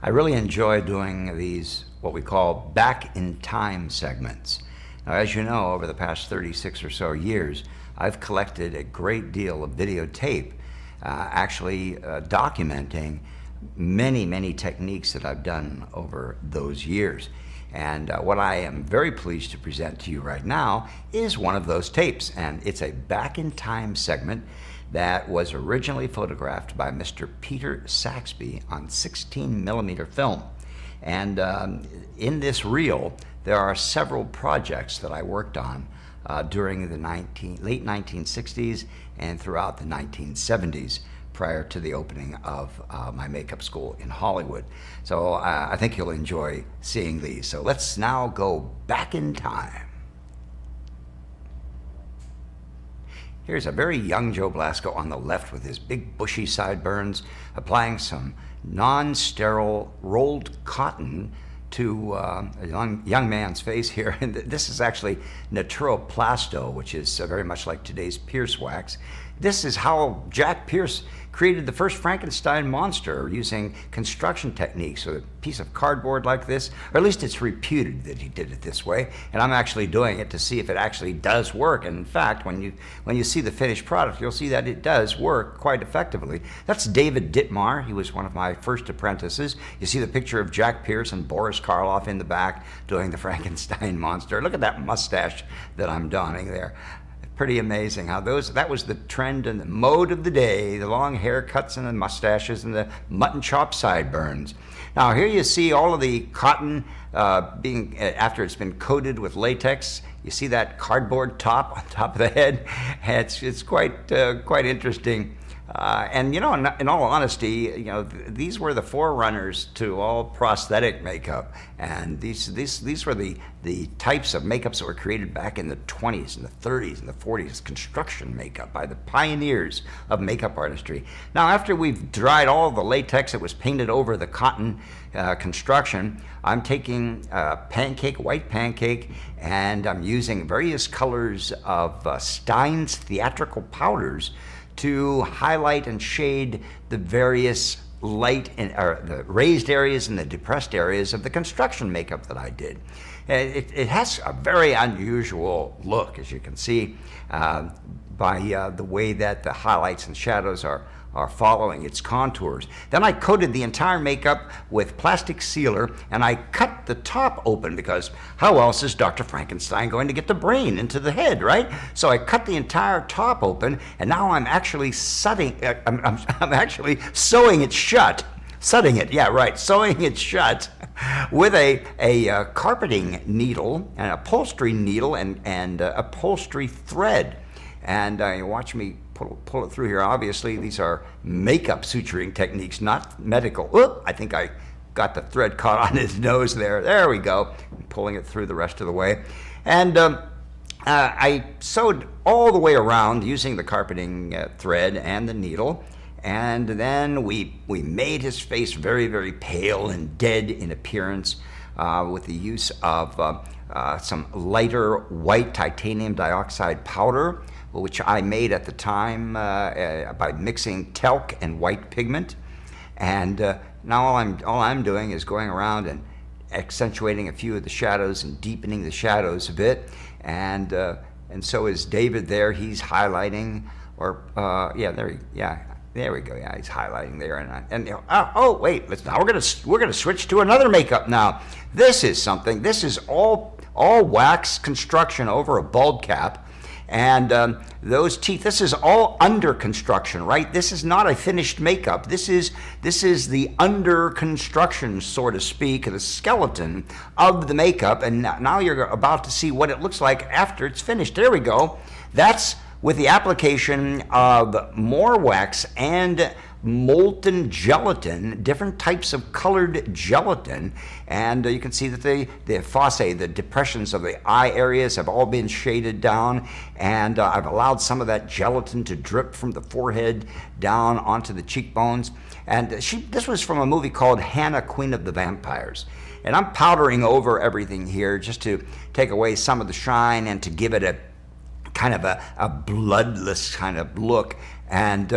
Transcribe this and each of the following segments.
I really enjoy doing these, what we call back in time segments. Now, as you know, over the past 36 or so years, I've collected a great deal of videotape, actually documenting many techniques that I've done over those years. And what I am very pleased to present to you right now is one of those tapes. And it's a back in time segment that was originally photographed by Mr. Peter Saxby on 16mm film. And in this reel, there are several projects that I worked on during the late 1960s and throughout the 1970s, prior to the opening of my makeup school in Hollywood. So I think you'll enjoy seeing these. So let's now go back in time. Here's a very young Joe Blasco on the left with his big bushy sideburns, applying some non-sterile rolled cotton to a young man's face here. And this is actually Naturoplasto, which is very much like today's Pierce wax. This is how Jack Pierce created the first Frankenstein monster, using construction techniques with a piece of cardboard like this, or at least it's reputed that he did it this way. And I'm actually doing it to see if it actually does work. And in fact, when you see the finished product, you'll see that it does work quite effectively. That's David Dittmar. He was one of my first apprentices. You see the picture of Jack Pierce and Boris Karloff in the back doing the Frankenstein monster. Look at that mustache that I'm donning there. Pretty amazing how that was the trend and the mode of the day, the long haircuts and the mustaches and the mutton chop sideburns. Now here you see all of the cotton being, after it's been coated with latex. You see that cardboard top on top of the head. It's quite interesting. And you know, in all honesty, you know, these were the forerunners to all prosthetic makeup, and these were the types of makeups that were created back in the 20s and the 30s and the 40s, construction makeup by the pioneers of makeup artistry. Now, after we've dried all the latex that was painted over the cotton construction, I'm taking white pancake, and I'm using various colors of Stein's theatrical powders to highlight and shade the various the raised areas and the depressed areas of the construction makeup that I did. It has a very unusual look, as you can see, by the way that the highlights and shadows are following its contours. Then I coated the entire makeup with plastic sealer, and I cut the top open, because how else is Dr. Frankenstein going to get the brain into the head, right? So I cut the entire top open, and now I'm actually I'm actually sewing it shut. Sewing it shut with a carpeting needle, an upholstery needle, and upholstery thread. And you watch me pull it through here. Obviously, these are makeup suturing techniques, not medical. Oop, I think I got the thread caught on his nose there. There we go. I'm pulling it through the rest of the way. And I sewed all the way around using the carpeting thread and the needle. And then we made his face very pale and dead in appearance with the use of some lighter white titanium dioxide powder, which I made at the time by mixing talc and white pigment. And now all I'm doing is going around and accentuating a few of the shadows and deepening the shadows a bit. And so is David there. He's highlighting, there we go. Yeah, he's highlighting there. Wait. Now we're gonna switch to another makeup now. This is something. This is all wax construction over a bulb cap. And those teeth, this is all under construction, right? This is not a finished makeup. This is the under construction, so to speak, the skeleton of the makeup. And now you're about to see what it looks like after it's finished. There we go. That's with the application of more wax and molten gelatin, different types of colored gelatin. And you can see that the fossae, the depressions of the eye areas, have all been shaded down. And I've allowed some of that gelatin to drip from the forehead down onto the cheekbones. And this was from a movie called Hannah, Queen of the Vampires. And I'm powdering over everything here just to take away some of the shine and to give it a kind of a bloodless kind of look. And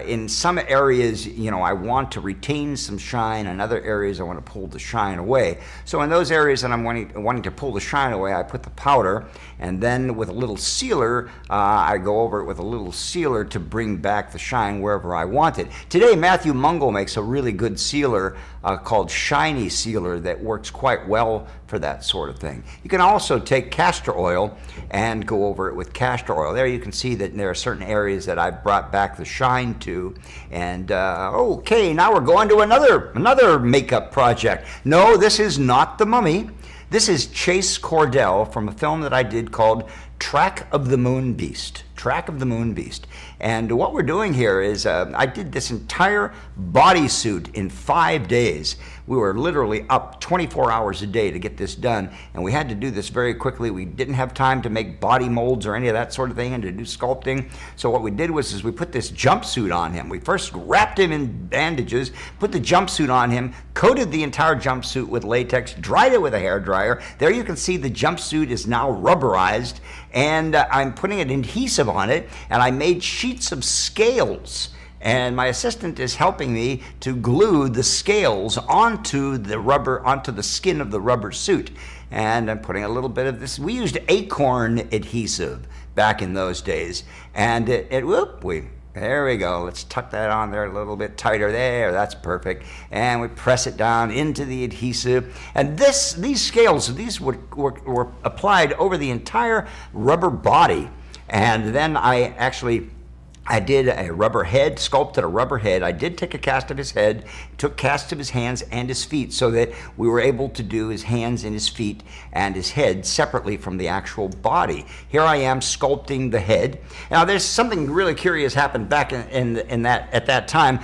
in some areas, I want to retain some shine. In other areas, I want to pull the shine away. So in those areas that I'm wanting to pull the shine away, I put the powder, and then with a little sealer, I go over it with a little sealer to bring back the shine wherever I want it. Today, Matthew Mungle makes a really good sealer called Shiny Sealer that works quite well for that sort of thing. You can also take castor oil and go over it with castor oil. There you can see that there are certain areas that I've brought back the shine to. And okay, now we're going to another makeup project. No, this is not The Mummy. This is Chase Cordell from a film that I did called Track of the Moon Beast. Track of the Moon Beast. And what we're doing here is I did this entire bodysuit in 5 days. We were literally up 24 hours a day to get this done, and we had to do this very quickly. We didn't have time to make body molds or any of that sort of thing and to do sculpting. So what we did was we put this jumpsuit on him. We first wrapped him in bandages, put the jumpsuit on him, coated the entire jumpsuit with latex, dried it with a hairdryer. There you can see the jumpsuit is now rubberized, and I'm putting an adhesive on it, and I made sheets of scales. And my assistant is helping me to glue the scales onto the skin of the rubber suit. And I'm putting a little bit of this. We used acorn adhesive back in those days. And there we go. Let's tuck that on there a little bit tighter there. That's perfect. And we press it down into the adhesive. And these scales, were applied over the entire rubber body. And then I did a rubber head, sculpted a rubber head. I did take a cast of his head, took casts of his hands and his feet so that we were able to do his hands and his feet and his head separately from the actual body. Here I am sculpting the head. Now there's something really curious happened back at that time.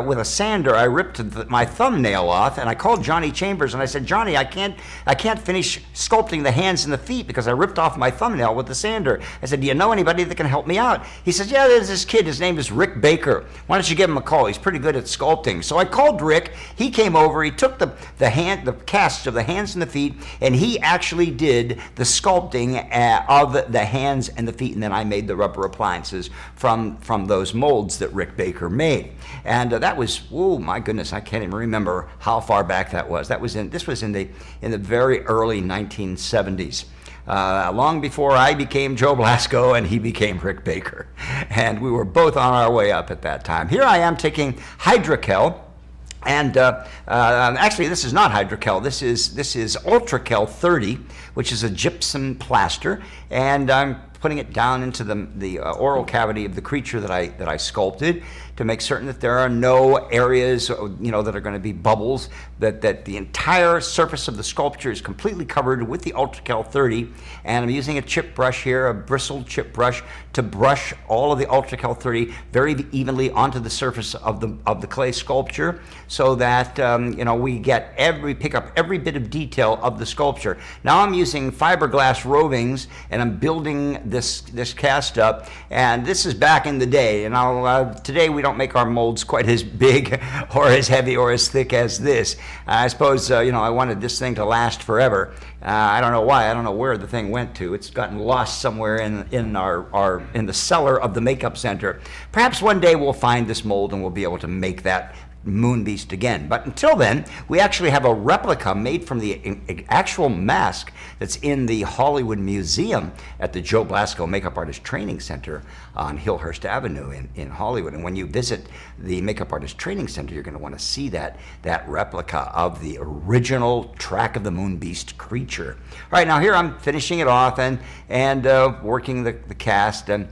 With a sander, I ripped my thumbnail off, and I called Johnny Chambers and I said, Johnny, I can't finish sculpting the hands and the feet because I ripped off my thumbnail with the sander. I said, do you know anybody that can help me out? He says, yeah, there's this kid, his name is Rick Baker. Why don't you give him a call? He's pretty good at sculpting. So I called Rick. He came over. He took the casts of the hands and the feet, and he actually did the sculpting of the hands and the feet, and then I made the rubber appliances from those molds that Rick Baker made. And that was, oh my goodness, I can't even remember how far back that was. This was in the very early 1970s. Long before I became Joe Blasco and he became Rick Baker. And we were both on our way up at that time. Here I am taking Hydrocal. And actually, this is not Hydrocal. This is Ultracal 30, which is a gypsum plaster. And I'm putting it down into the oral cavity of the creature that I sculpted to make certain that there are no areas, that are going to be bubbles, that the entire surface of the sculpture is completely covered with the Ultracal 30. And I'm using a chip brush here, a bristled chip brush, to brush all of the Ultracal 30 very evenly onto the surface of the clay sculpture, so that we pick up every bit of detail of the sculpture. Now I'm using fiberglass rovings, and I'm building this cast up. And this is back in the day. Today we don't make our molds quite as big or as heavy or as thick as this. I suppose I wanted this thing to last forever. I don't know why. I don't know where the thing went to. It's gotten lost somewhere in the cellar of the makeup center. Perhaps one day we'll find this mold and we'll be able to make that Moon Beast again. But until then, we actually have a replica made from the actual mask that's in the Hollywood Museum at the Joe Blasco Makeup Artist Training Center on Hillhurst Avenue in Hollywood. And when you visit the Makeup Artist Training Center, you're going to want to see that replica of the original Track of the Moon Beast creature. All right, now here I'm finishing it off and working the cast. And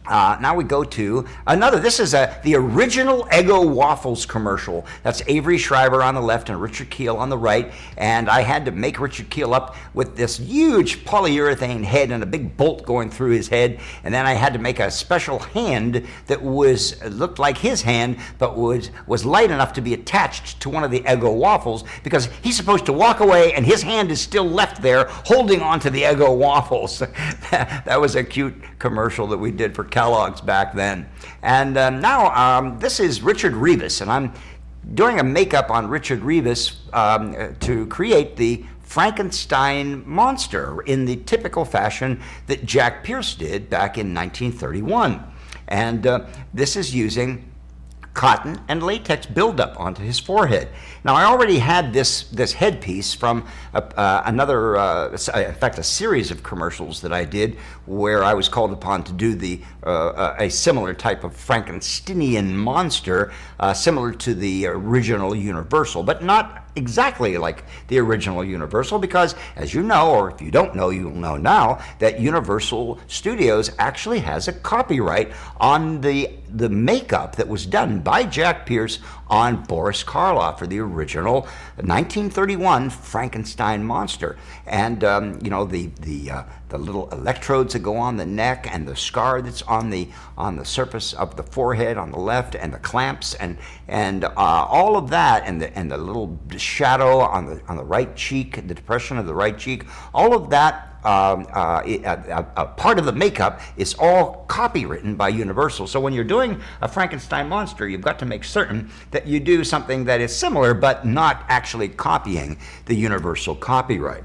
now we go to another. This is the original Eggo Waffles commercial. That's Avery Shriver on the left and Richard Keel on the right. And I had to make Richard Keel up with this huge polyurethane head and a big bolt going through his head. And then I had to make a special hand that looked like his hand, but was light enough to be attached to one of the Eggo Waffles, because he's supposed to walk away and his hand is still left there holding onto the Eggo Waffles. That was a cute commercial that we did for Kellogg's back then. And now this is Richard Rivas, and I'm doing a makeup on Richard Rivas to create the Frankenstein monster in the typical fashion that Jack Pierce did back in 1931. And this is using cotton and latex buildup onto his forehead. Now, I already had this headpiece from another, in fact, a series of commercials that I did where I was called upon to do a similar type of Frankensteinian monster, similar to the original Universal, but not exactly like the original Universal, because as you know, or if you don't know, you'll know now, that Universal Studios actually has a copyright on the makeup that was done by Jack Pierce on Boris Karloff for the original 1931 Frankenstein monster. And the little electrodes that go on the neck, and the scar that's on the surface of the forehead on the left, and the clamps, and all of that, and the little shadow on the right cheek, the depression of the right cheek, all of that. A part of the makeup is all copywritten by Universal. So when you're doing a Frankenstein monster, you've got to make certain that you do something that is similar but not actually copying the Universal copyright.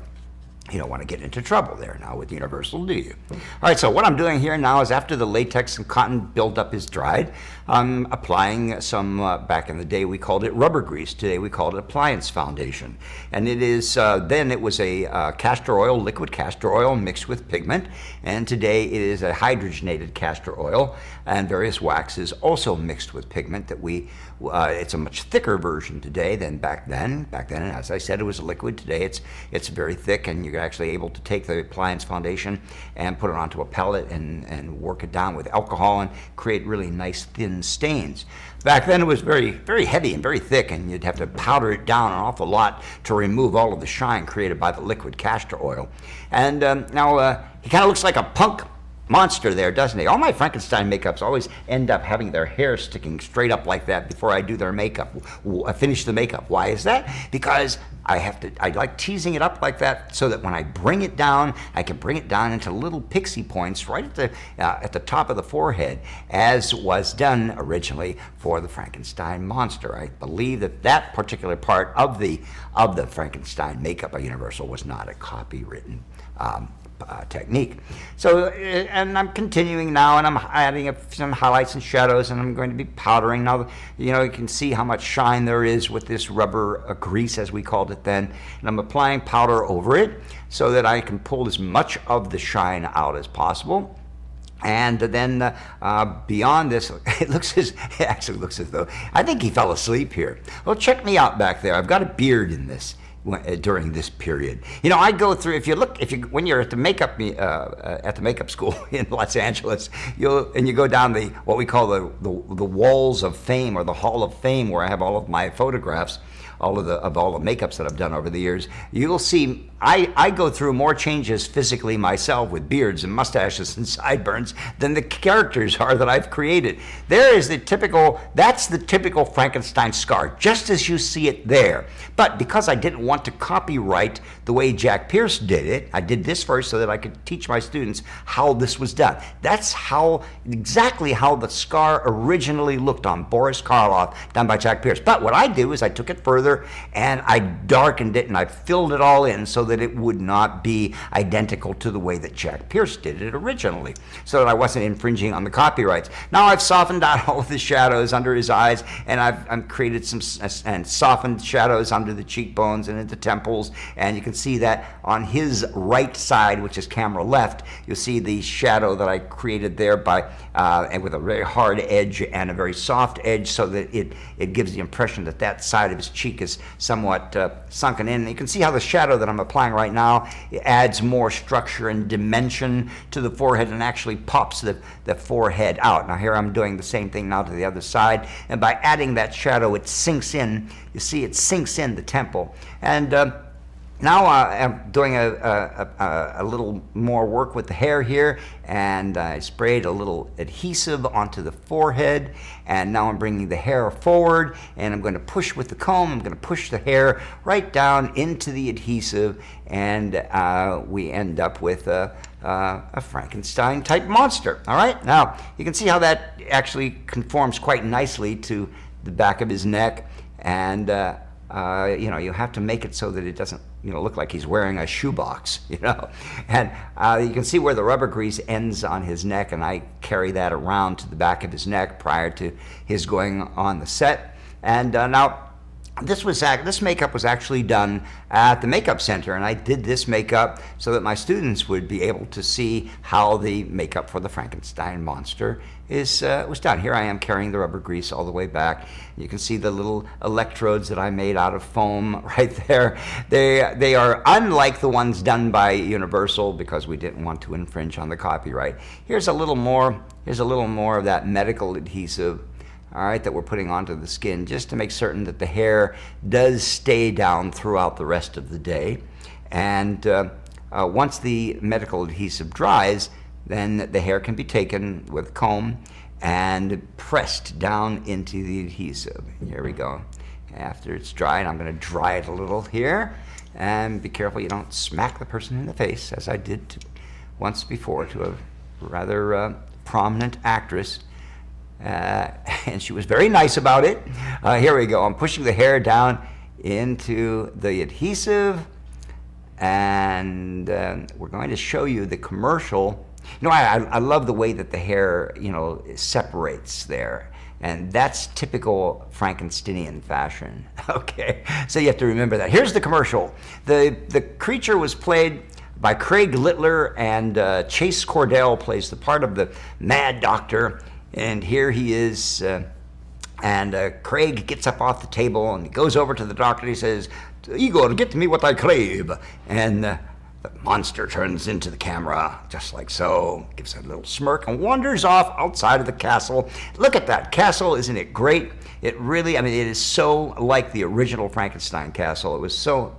You don't want to get into trouble there now with Universal, do you? All right, so what I'm doing here now is, after the latex and cotton buildup is dried, I'm applying some, back in the day we called it rubber grease. Today we call it appliance foundation. And it is, then it was a castor oil, liquid castor oil mixed with pigment. And today it is a hydrogenated castor oil and various waxes also mixed with pigment that it's a much thicker version today than back then. Back then, as I said, it was a liquid. Today it's very thick, and you're actually able to take the appliance foundation and put it onto a pellet and work it down with alcohol and create really nice thin stains. Back then it was very, very heavy and very thick, and you'd have to powder it down an awful lot to remove all of the shine created by the liquid castor oil. And now he kind of looks like a punk monster there, doesn't he? All my Frankenstein makeups always end up having their hair sticking straight up like that before I do their makeup. I finish the makeup. Why is that? Because I like teasing it up like that so that when I bring it down, I can bring it down into little pixie points right at the top of the forehead, as was done originally for the Frankenstein monster. I believe that particular part of the Frankenstein makeup by Universal was not a copywritten technique. So, and I'm continuing now, and I'm adding some highlights and shadows, and I'm going to be powdering. Now, you can see how much shine there is with this rubber grease, as we called it then, and I'm applying powder over it so that I can pull as much of the shine out as possible. And then beyond this, it actually looks as though, I think he fell asleep here. Well, check me out back there. I've got a beard in this. During this period, I go through. When you're at the makeup school in Los Angeles, you go down what we call the walls of fame, or the Hall of Fame, where I have all of my photographs, all of the makeups that I've done over the years. You'll see I go through more changes physically myself with beards and mustaches and sideburns than the characters are that I've created. That's the typical Frankenstein scar, just as you see it there. But because I didn't want to copyright the way Jack Pierce did it, I did this first so that I could teach my students how this was done. That's exactly how the scar originally looked on Boris Karloff, done by Jack Pierce. But what I do is I took it further and I darkened it and I filled it all in so that it would not be identical to the way that Jack Pierce did it originally, so that I wasn't infringing on the copyrights. Now I've softened out all of the shadows under his eyes, and I've created some and softened shadows under the cheekbones and at the temples, and you can see that on his right side, which is camera left, you'll see the shadow that I created there and with a very hard edge and a very soft edge, so that it gives the impression that side of his cheek is somewhat sunken in. And you can see how the shadow that I'm applying right now, it adds more structure and dimension to the forehead and actually pops the forehead out. Now here I'm doing the same thing now to the other side, and by adding that shadow, it sinks in. You see, it sinks in the temple. And now I'm doing a little more work with the hair here, and I sprayed a little adhesive onto the forehead, and now I'm bringing the hair forward, and I'm going to push with the comb. I'm going to push the hair right down into the adhesive, and we end up with a Frankenstein type monster. All right, now you can see how that actually conforms quite nicely to the back of his neck, and you have to make it so that it doesn't look like he's wearing a shoebox, And you can see where the rubber grease ends on his neck, and I carry that around to the back of his neck prior to his going on the set. And now, this makeup was actually done at the makeup center, and I did this makeup so that my students would be able to see how the makeup for the Frankenstein monster was done. Here I am carrying the rubber grease all the way back. You can see the little electrodes that I made out of foam right there. They are unlike the ones done by Universal because we didn't want to infringe on the copyright. Here's a little more of that medical adhesive, all right, that we're putting onto the skin just to make certain that the hair does stay down throughout the rest of the day. And once the medical adhesive dries, then the hair can be taken with a comb and pressed down into the adhesive. Here we go. After it's dried, I'm going to dry it a little here. And be careful you don't smack the person in the face, as I did once before to a rather prominent actress. And she was very nice about it. Here we go. I'm pushing the hair down into the adhesive, and we're going to show you the commercial. I love the way that the hair, separates there. And that's typical Frankensteinian fashion. Okay, so you have to remember that. Here's the commercial. The creature was played by Craig Littler, and Chase Cordell plays the part of the mad doctor. And here he is, and Craig gets up off the table and he goes over to the doctor and he says, "Igor, get me what I crave." And the monster turns into the camera, just like so, gives a little smirk and wanders off outside of the castle. Look at that castle, isn't it great? It really, it is so like the original Frankenstein castle. It was so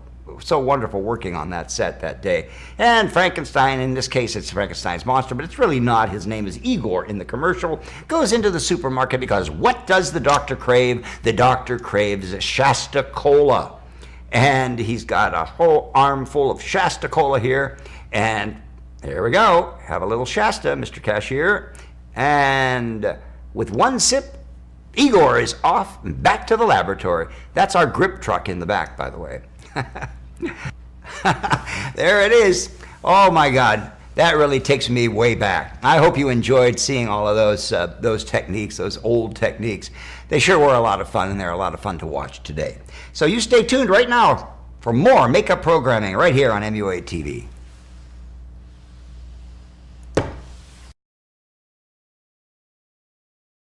wonderful working on that set that day. And Frankenstein, in this case, it's Frankenstein's monster, but it's really not. His name is Igor in the commercial. Goes into the supermarket because what does the doctor crave? The doctor craves Shasta Cola. And he's got a whole armful of Shasta Cola here. And there we go. Have a little Shasta, Mr. Cashier. And with one sip, Igor is off and back to the laboratory. That's our grip truck in the back, by the way. There it is. Oh my God, that really takes me way back. I hope you enjoyed seeing all of those techniques, those old techniques. They sure were a lot of fun, and they're a lot of fun to watch today. So you stay tuned right now for more makeup programming right here on MUA TV.